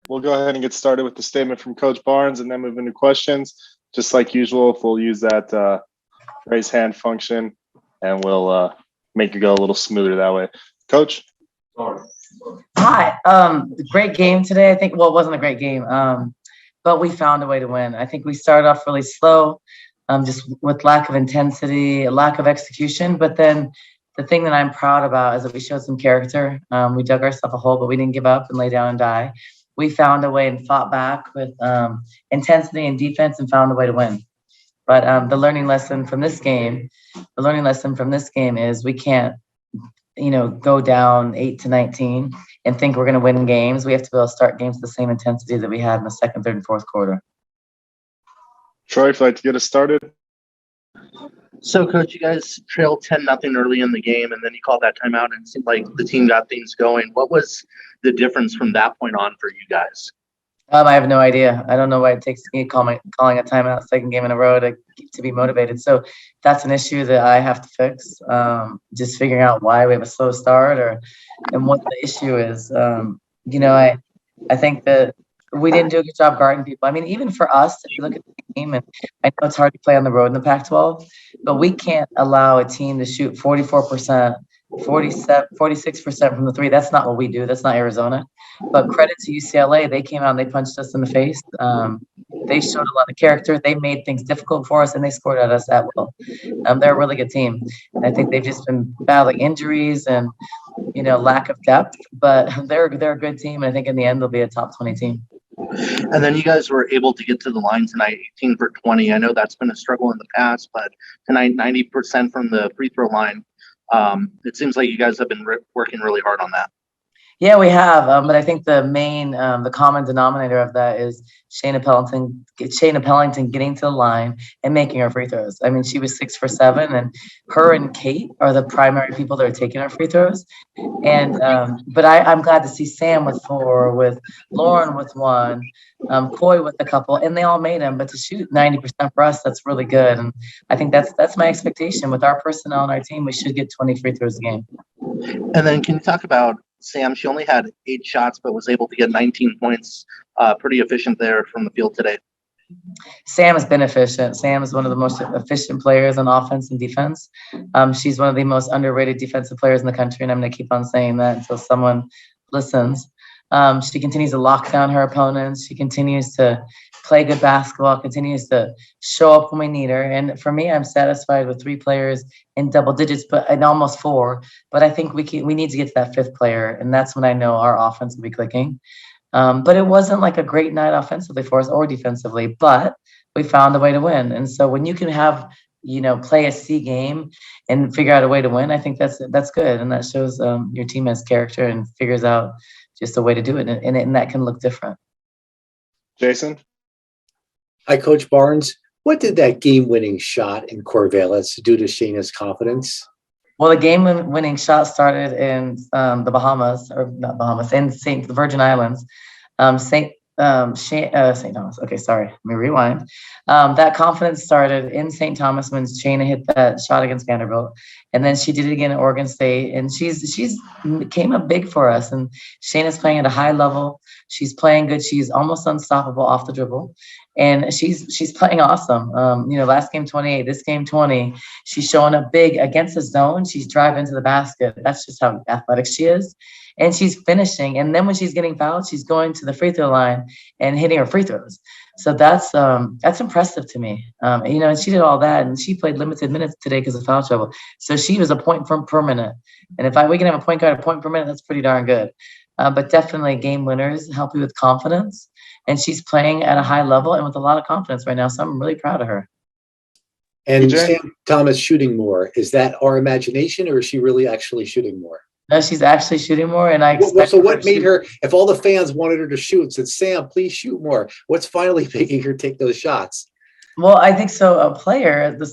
We'll go ahead and get started with the statement from Coach Barnes and then move into questions. Just like usual, we'll use that raise hand function and we'll make it go a little smoother that way. Coach? Hi. Great game today. I think, well, it wasn't a great game, but we found a way to win. I think we started off really slow, just with lack of intensity, a lack of execution. But then the thing that I'm proud about is that we showed some character. We dug ourselves a hole, but we didn't give up and lay down and die. We found a way and fought back with intensity and defense and found a way to win. But the learning lesson from this game is we can't, go down 8-19 and think we're going to win games. We have to be able to start games with the same intensity that we had in the second, third, and fourth quarter. Troy, if you'd like to get us started. So, Coach, you guys trailed 10-0 early in the game, and then you called that timeout, and it seemed like the team got things going. What was the difference from that point on for you guys? I have no idea. I don't know why it takes me calling a timeout second game in a row to be motivated. So that's an issue that I have to fix. Just figuring out why we have a slow start and what the issue is. I think that we didn't do a good job guarding people. I mean, even for us, if you look at the game, and I know it's hard to play on the road in the Pac-12, but we can't allow a team to shoot 44%, 46% from the three. That's not what we do. That's not Arizona. But credit to UCLA, they came out and they punched us in the face. They showed a lot of character. They made things difficult for us, and they scored at us at will. They're a really good team. And I think they've just been battling injuries and lack of depth. But they're a good team, and I think in the end they'll be a top 20 team. And then you guys were able to get to the line tonight, 18 for 20. I know that's been a struggle in the past, but tonight 90% from the free throw line. It seems like you guys have been working really hard on that. Yeah, we have. But I think the common denominator of that is Shayna Pellington getting to the line and making her free throws. I mean, she was 6 for 7, and her and Kate are the primary people that are taking our free throws. And but I'm glad to see Sam with 4, with Lauren with 1, Coy with a couple, and they all made them. But to shoot 90% for us, that's really good. And I think that's my expectation with our personnel on our team. We should get 20 free throws a game. And then can you talk about Sam? She only had 8 shots, but was able to get 19 points. Pretty efficient there from the field today. Sam has been efficient. Sam is one of the most efficient players on offense and defense. She's one of the most underrated defensive players in the country, and I'm going to keep on saying that until someone listens. She continues to lock down her opponents. She continues to play good basketball, continues to show up when we need her. And for me, I'm satisfied with 3 players in double digits, but in almost 4. But I think we need to get to that 5th player, and that's when I know our offense will be clicking. But it wasn't like a great night offensively for us or defensively, but we found a way to win. And so when you can have, play a C game and figure out a way to win, I think that's good. And that shows your team has character and figures out just a way to do it. And that can look different. Jason? Hi, Coach Barnes. What did that game-winning shot in Corvallis do to Shayna's confidence? Well, the game-winning shot started in the Bahamas, or not Bahamas, in the Virgin Islands. St. Thomas. Okay, sorry. Let me rewind. That confidence started in St. Thomas when Shayna hit that shot against Vanderbilt, and then she did it again at Oregon State. And she's came up big for us. And Shayna's playing at a high level. She's playing good. She's almost unstoppable off the dribble, and she's playing awesome. Last game 28, this game 20. She's showing up big against the zone. She's driving to the basket. That's just how athletic she is. And she's finishing. And then when she's getting fouled, she's going to the free throw line and hitting her free throws. So that's impressive to me. And she did all that, and she played limited minutes today because of foul trouble. So she was a point per minute. And if we can have a point guard a point per minute, that's pretty darn good. But definitely game winners help you with confidence. And she's playing at a high level and with a lot of confidence right now. So I'm really proud of her. And Sam Thomas shooting more. Is that our imagination, or is she really actually shooting more? No, she's actually shooting more, and I expect. So what made her? If all the fans wanted her to shoot, said, "Sam, please shoot more." What's finally making her take those shots? Well, I think so. A player, the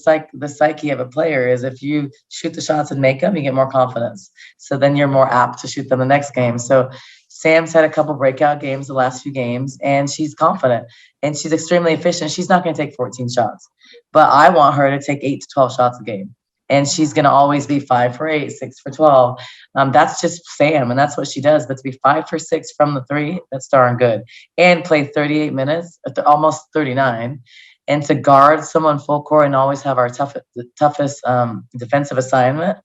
psyche of a player is if you shoot the shots and make them, you get more confidence. So then you're more apt to shoot them the next game. So Sam's had a couple breakout games the last few games, and she's confident and she's extremely efficient. She's not going to take 14 shots, but I want her to take 8 to 12 shots a game. and she's going to always be 5 for 8, 6 for 12. That's just Sam, and that's what she does. But to be 5 for 6 from the 3, that's darn good. And play 38 minutes, almost 39, and to guard someone full court and always have our toughest defensive assignment.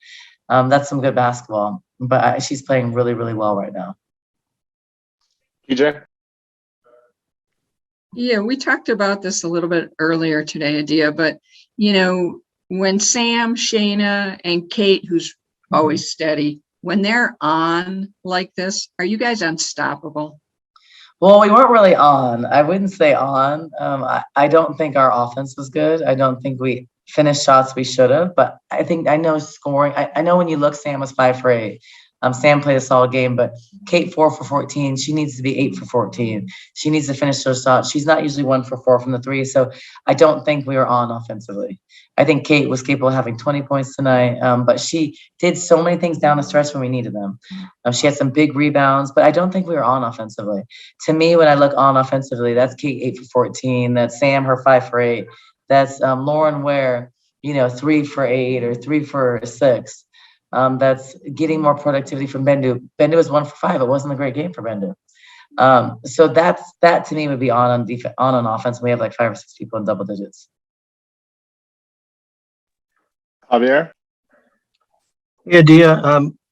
That's some good basketball. But she's playing really, really well right now. PJ? Yeah, we talked about this a little bit earlier today, Adia, but when Sam, Shayna, and Kate, who's always steady, when they're on like this, are you guys unstoppable? Well, we weren't really on. I wouldn't say on. I don't think our offense was good. I don't think we finished shots we should have, but I know scoring. I know when you look, Sam was 5 for 8. Sam played a solid game, but Kate 4 for 14. She needs to be 8 for 14. She needs to finish those shots. She's not usually 1 for 4 from the 3. So I don't think we were on offensively. I think Kate was capable of having 20 points tonight, but she did so many things down the stretch when we needed them. She had some big rebounds, but I don't think we were on offensively. To me, when I look on offensively, that's Kate 8 for 14. That's Sam, her 5 for 8. That's Lauren Ware, 3 for 8 or 3 for 6. That's getting more productivity from Bendu. Bendu was 1 for 5. It wasn't a great game for Bendu. So that to me would be on offense. We have like 5 or 6 people in double digits. Javier? Yeah, Dia.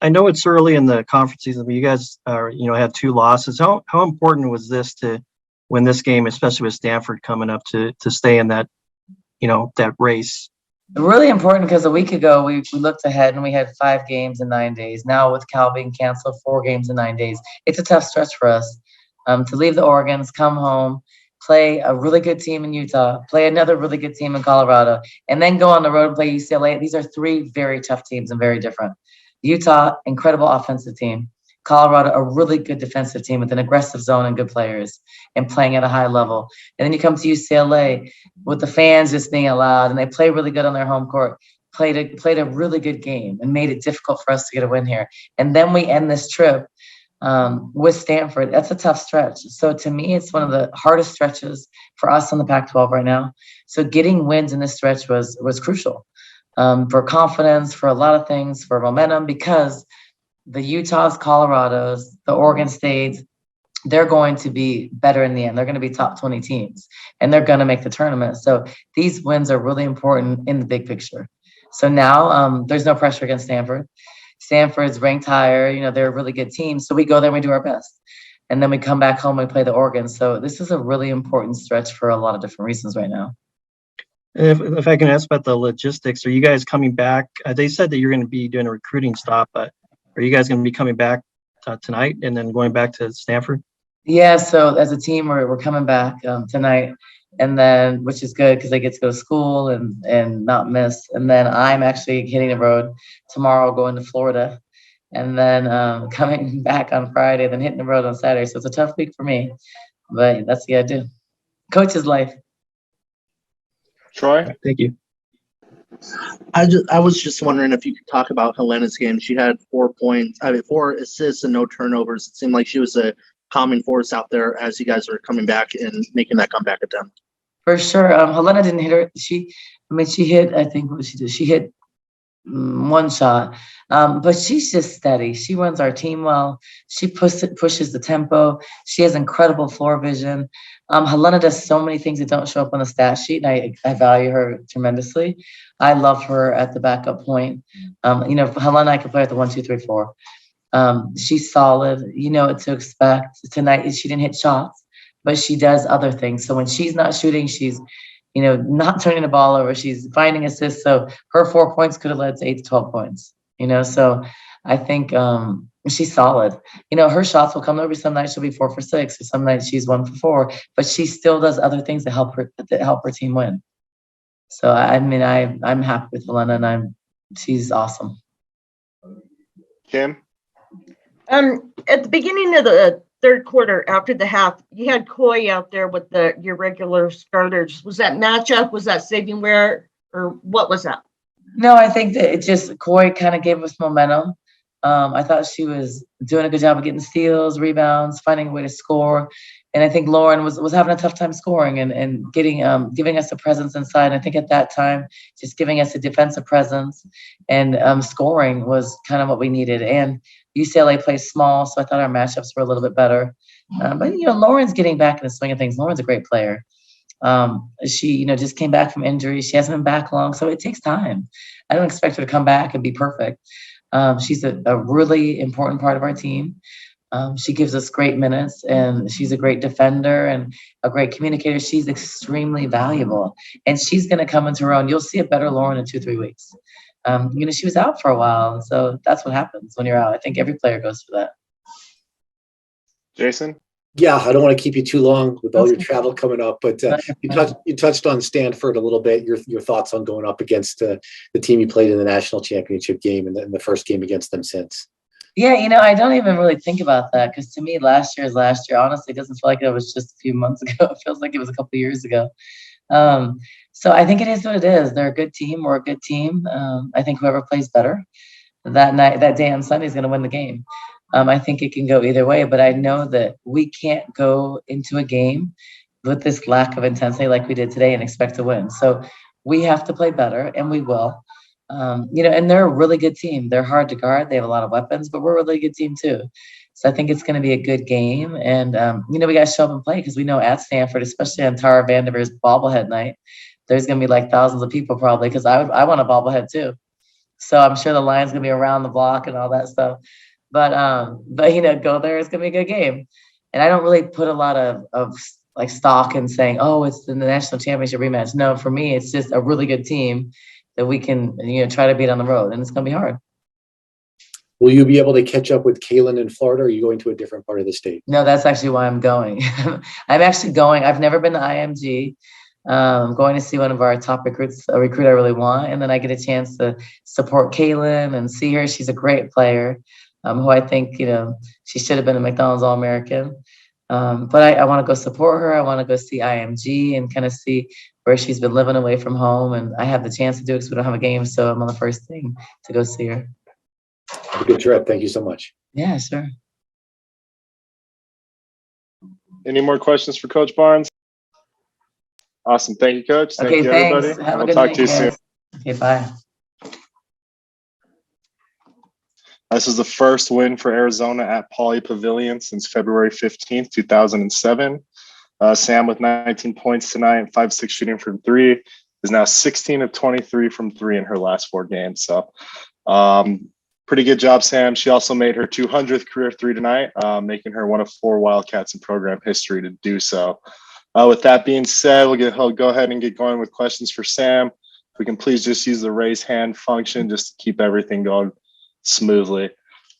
I know it's early in the conference season, but you guys are, had 2 losses. How important was this to win this game, especially with Stanford coming up to stay in that, that race? Really important because a week ago we looked ahead and we had 5 games in 9 days. Now with Cal being canceled, 4 games in 9 days, it's a tough stretch for us to leave the Oregons, come home, play a really good team in Utah, play another really good team in Colorado, and then go on the road and play UCLA. These are 3 very tough teams and very different. Utah, incredible offensive team. Colorado, a really good defensive team with an aggressive zone and good players and playing at a high level. And then you come to UCLA with the fans just being allowed, and they play really good on their home court, played a really good game and made it difficult for us to get a win here. And then we end this trip with Stanford. That's a tough stretch. So to me, it's one of the hardest stretches for us on the Pac-12 right now. So getting wins in this stretch was crucial for confidence, for a lot of things, for momentum, because the Utahs, Colorados, the Oregon States, they're going to be better in the end. They're going to be top 20 teams, and they're going to make the tournament. So these wins are really important in the big picture. So now there's no pressure against Stanford. Stanford's ranked higher. They're a really good team. So we go there and we do our best. And then we come back home and we play the Oregon. So this is a really important stretch for a lot of different reasons right now. If I can ask about the logistics, are you guys coming back? They said that you're going to be doing a recruiting stop, but are you guys going to be coming back tonight and then going back to Stanford? Yeah, so as a team, we're coming back tonight, and then, which is good because they get to go to school and not miss. And then I'm actually hitting the road tomorrow, going to Florida, and then coming back on Friday, then hitting the road on Saturday. So it's a tough week for me, but that's the idea. Coach's life. Troy? Thank you. I was just wondering if you could talk about Helena's game. She had 4 points, 4 assists and no turnovers. It seemed like she was a calming force out there as you guys are coming back and making that comeback attempt. For sure. Helena didn't hit her. She hit, I think what she did. She hit 1 shot, but she's just steady. She runs our team well. She pushes the tempo. She has incredible floor vision. Helena does so many things that don't show up on the stat sheet, and I value her tremendously. I love her at the backup point. Helena, I can play at the 1, 2, 3, 4. She's solid. You know what to expect. Tonight, she didn't hit shots, but she does other things. So when she's not shooting, she's not turning the ball over. She's finding assists. So her 4 points could have led to 8 to 12 points, so I think she's solid. Her shots will come over. Some nights she'll be 4 for 6, or some nights she's 1 for 4, but she still does other things to help her team win. So I'm happy with Helena, and she's awesome. Kim? At the beginning of the third quarter, after the half, you had Coy out there with your regular starters. Was that matchup? Was that saving where, or what was that? No, I think that it just Coy kind of gave us momentum. I thought she was doing a good job of getting steals, rebounds, finding a way to score. And I think Lauren was having a tough time scoring and getting giving us a presence inside. And I think at that time, just giving us a defensive presence and scoring was kind of what we needed. And UCLA plays small, so I thought our matchups were a little bit better. But Lauren's getting back in the swing of things. Lauren's a great player. She, just came back from injury. She hasn't been back long, so it takes time. I don't expect her to come back and be perfect. She's a really important part of our team. She gives us great minutes, and she's a great defender and a great communicator. She's extremely valuable, and she's going to come into her own. You'll see a better Lauren in 2-3 weeks. She was out for a while, and so that's what happens when you're out. I think every player goes for that. Jason? Yeah, I don't want to keep you too long with all your travel coming up, but you touched on Stanford a little bit. Your thoughts on going up against the team you played in the national championship game and the first game against them since. Yeah, I don't even really think about that because to me, last year is last year. Honestly, it doesn't feel like it was just a few months ago. It feels like it was a couple of years ago. So I think it is what it is. They're a good team. We're a good team. I think whoever plays better that day on Sunday is going to win the game. I think it can go either way, but I know that we can't go into a game with this lack of intensity like we did today and expect to win. So we have to play better, and we will. And they're a really good team. They're hard to guard. They have a lot of weapons, but we're a really good team too. So I think it's going to be a good game. And, we got to show up and play because we know at Stanford, especially on Tara Vanderveer's bobblehead night, there's going to be like thousands of people probably because I want a bobblehead too. So I'm sure the line's going to be around the block and all that stuff. But go there. It's going to be a good game. And I don't really put a lot of like stock in saying, oh, it's the national championship rematch. No, for me, it's just a really good team that we can, try to beat on the road, and it's going to be hard. Will you be able to catch up with Kaylin in Florida, or are you going to a different part of the state? No, that's actually why I'm going. I'm actually going. I've never been to IMG. I'm going to see one of our top recruits, a recruit I really want, and then I get a chance to support Kaylin and see her. She's a great player, who I think, she should have been a McDonald's All-American. But I want to go support her. I want to go see IMG and kind of see where she's been living away from home. And I have the chance to do it because we don't have a game. So I'm on the first thing to go see her. Have a good trip. Thank you so much. Yeah, sure. Any more questions for Coach Barnes? Awesome. Thank you, Coach. Thank you, thanks. everybody. Have a We'll good talk night, to you guys. soon. Okay, bye. This is the first win for Arizona at Pauley Pavilion since February 15th, 2007. Sam with 19 points tonight, 5-6 shooting from three, is now 16 of 23 from three in her last 4 games. So pretty good job, Sam. She also made her 200th career three tonight, making her one of 4 Wildcats in program history to do so. With that being said, we'll go ahead and get going with questions for Sam. If we can please just use the raise hand function just to keep everything going smoothly.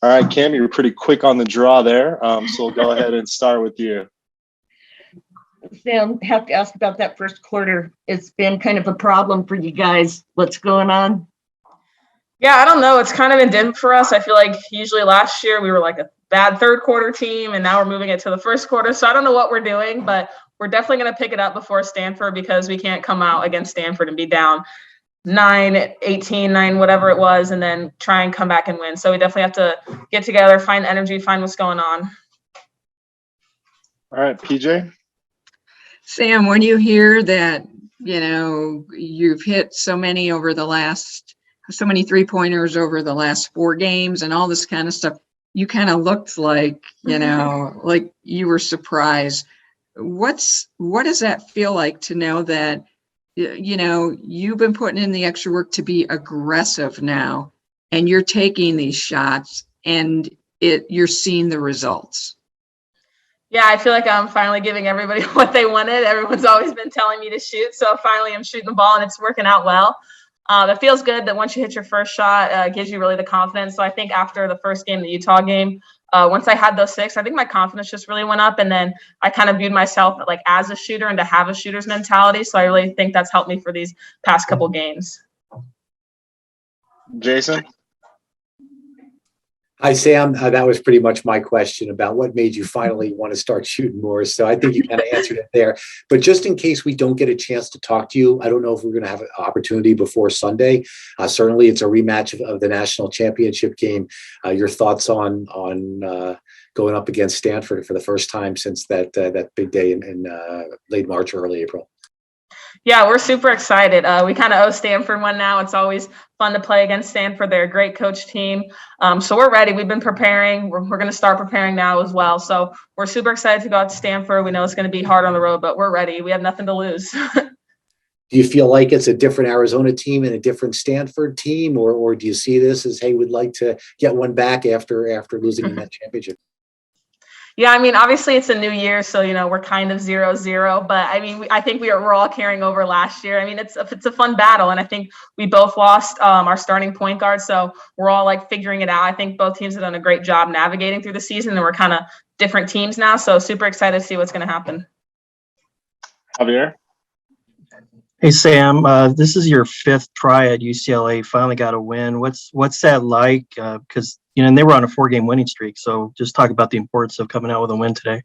All right, Kim, you were pretty quick on the draw there. So we'll go ahead and start with you. Sam, have to ask about that first quarter. It's been kind of a problem for you guys. What's going on? Yeah, I don't know. It's kind of been dim for us. I feel like usually last year we were like a bad third quarter team, and now we're moving it to the first quarter. So I don't know what we're doing, but we're definitely going to pick it up before Stanford because we can't come out against Stanford and be down 9, 18, 9, whatever it was, and then try and come back and win. So we definitely have to get together, find energy, find what's going on. All right, PJ. Sam, when you hear that, you've hit so many 3-pointers over the last 4 games and all this kind of stuff, you kind of looked like, like you were surprised. What does that feel like to know that, you've been putting in the extra work to be aggressive now, and you're taking these shots and you're seeing the results? Yeah, I feel like I'm finally giving everybody what they wanted. Everyone's always been telling me to shoot. So finally I'm shooting the ball and it's working out well. It feels good that once you hit your first shot, it gives you really the confidence. So I think after the first game, the Utah game, once I had those 6, I think my confidence just really went up. And then I kind of viewed myself like as a shooter and to have a shooter's mentality. So I really think that's helped me for these past couple games. Jason? Hi, Sam. That was pretty much my question about what made you finally want to start shooting more. So I think you kind of answered it there. But just in case we don't get a chance to talk to you, I don't know if we're going to have an opportunity before Sunday. Certainly, it's a rematch of the national championship game. Your thoughts on going up against Stanford for the first time since that big day in late March, early April? Yeah, we're super excited. We kind of owe Stanford one now. It's always fun to play against Stanford. They're a great coach team. So we're ready. We've been preparing. We're going to start preparing now as well. So we're super excited to go out to Stanford. We know it's going to be hard on the road, but we're ready. We have nothing to lose. Do you feel like it's a different Arizona team and a different Stanford team, or do you see this as, hey, we'd like to get one back after losing in that championship? Yeah, I mean, obviously it's a new year, so we're kind of 0-0. But I mean, I think we're all carrying over last year. I mean, it's a fun battle, and I think we both lost our starting point guard, so we're all like figuring it out. I think both teams have done a great job navigating through the season, and we're kind of different teams now. So super excited to see what's going to happen. Javier? Hey, Sam, this is your 5th try at UCLA. Finally got a win. What's that like? Because and they were on a 4-game winning streak. So just talk about the importance of coming out with a win today.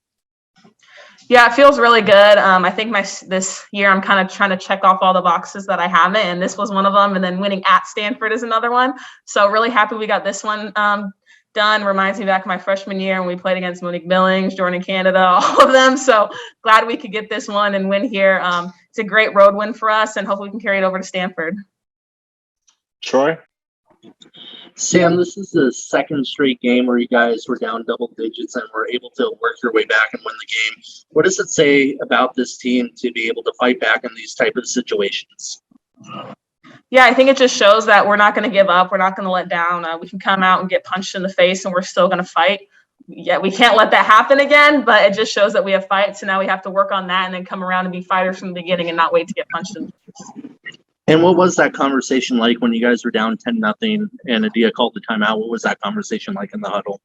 Yeah, it feels really good. I think this year I'm kind of trying to check off all the boxes that I haven't, and this was one of them. And then winning at Stanford is another one. So really happy we got this one done. Reminds me back of my freshman year when we played against Monique Billings, Jordan Canada, all of them. So glad we could get this one and win here. It's a great road win for us, and hopefully we can carry it over to Stanford. Troy? Sam, this is the second straight game where you guys were down double digits and were able to work your way back and win the game. What does it say about this team to be able to fight back in these type of situations? Yeah, I think it just shows that we're not going to give up. We're not going to let down. We can come out and get punched in the face, and we're still going to fight. Yeah, we can't let that happen again, but it just shows that we have fight. So now we have to work on that and then come around and be fighters from the beginning and not wait to get punched in the face. And what was that conversation like when you guys were down 10-0 and Adia called the timeout? What was that conversation like in the huddle?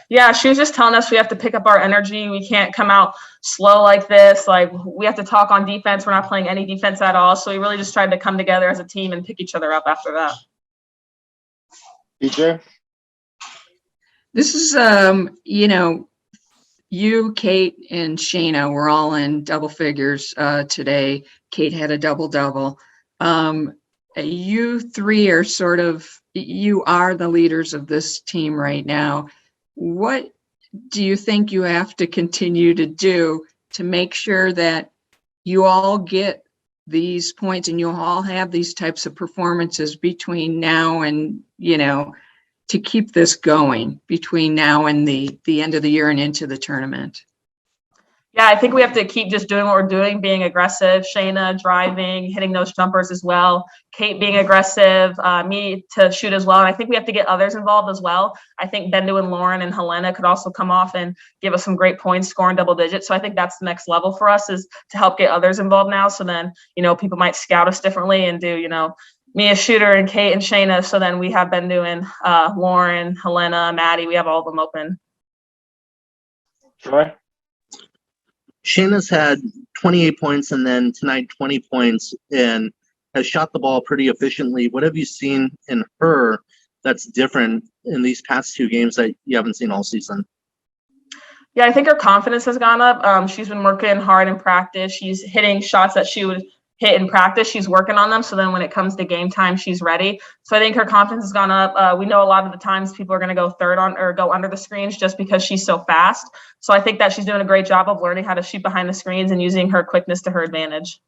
Yeah, she was just telling us we have to pick up our energy. We can't come out slow like this. Like, we have to talk on defense. We're not playing any defense at all. So we really just tried to come together as a team and pick each other up after that. DJ? This is, you, Kate, and Shayna were all in double figures today. Kate had a double-double. You three are you are the leaders of this team right now. What do you think you have to continue to do to make sure that you all get these points and you all have these types of performances between now and, to keep this going between now and the end of the year and into the tournament? Yeah, I think we have to keep just doing what we're doing, being aggressive. Shayna driving, hitting those jumpers as well. Kate being aggressive, me to shoot as well. And I think we have to get others involved as well. I think Bendu and Lauren and Helena could also come off and give us some great points, scoring double digits. So I think that's the next level for us, is to help get others involved now. So then, people might scout us differently and do, me a shooter and Kate and Shayna. So then we have Bendu and Lauren, Helena, Maddie. We have all of them open. Troy? Shayna's had 28 points and then tonight 20 points and has shot the ball pretty efficiently. What have you seen in her that's different in these past 2 games that you haven't seen all season? Yeah, I think her confidence has gone up. She's been working hard in practice. She's hitting shots that she would hit in practice. She's working on them. So then when it comes to game time, she's ready. So I think her confidence has gone up. We know a lot of the times people are going to go third on or go under the screens just because she's so fast. So I think that she's doing a great job of learning how to shoot behind the screens and using her quickness to her advantage.